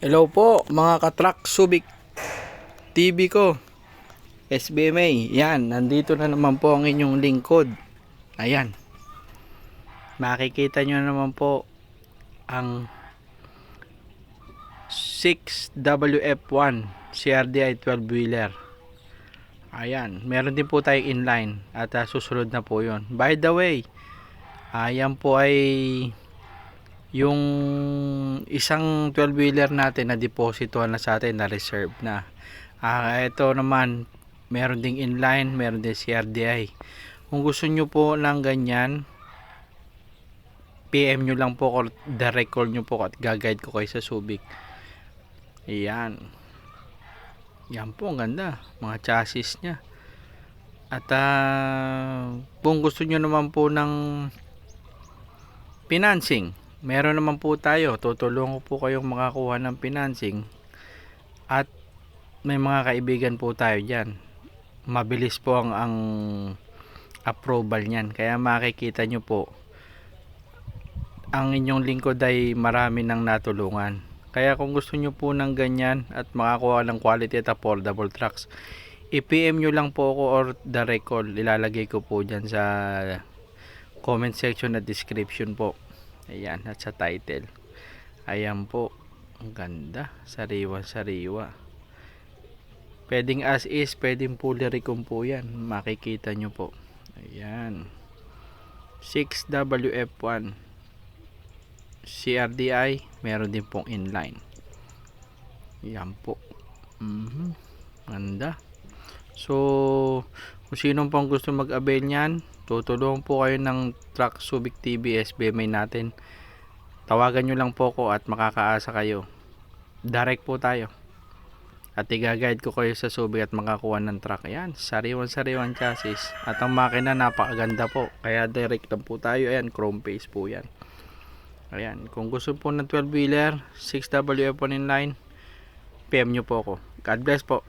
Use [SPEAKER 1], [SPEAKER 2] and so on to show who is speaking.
[SPEAKER 1] Hello po mga ka-truck Subic TV ko, SBMA. Yan, nandito na naman po ang inyong lingkod. Ayan, makikita nyo naman po ang 6WF1 CRDI 12 wheeler. Ayan, meron din po tayong inline at susunod na po yon. By the way, ayan po ay yung isang 12 wheeler natin na deposito na sa atin, na reserve na. Ito naman, meron ding inline, meron din CRDI. Kung gusto nyo po ng ganyan, PM nyo lang po, or direct call nyo po at gaguide ko kayo sa Subic. Ayan, yan po, ang ganda mga chassis nya. At kung gusto nyo naman po ng financing, meron naman po tayo. Tutulungan po kayong makakuha ng financing. At may mga kaibigan po tayo dyan. Mabilis po ang approval nyan. Kaya makikita nyo po, ang inyong lingkod ay marami nang natulungan. Kaya kung gusto nyo po ng ganyan at makakuha ng quality at affordable trucks, i-PM nyo lang po ako or direct call. Ilalagay ko po dyan sa comment section at description po. Ayan, at sa title. Ayan po, ang ganda, sariwa-sariwa. Pwedeng as is, pwedeng fully recom po yan. Makikita nyo po. Ayan, 6WF1 CRDI, meron din pong inline. Yan po. Ganda. So, kung sino pang gusto mag-avail nyan, tutulungan po kayo ng Truck Subic TV SBMA natin. Tawagan nyo lang po ko at makakaasa kayo. Direct po tayo. At i-guide ko kayo sa Subic at makakuha ng truck. Ayan, sariwan-sariwan chassis. At ang makina napakaganda po. Kaya direct lang po tayo. Ayan, chrome face po yan. Ayan, kung gusto po ng 12 wheeler 6WF1 inline, PM nyo po ako. God bless po.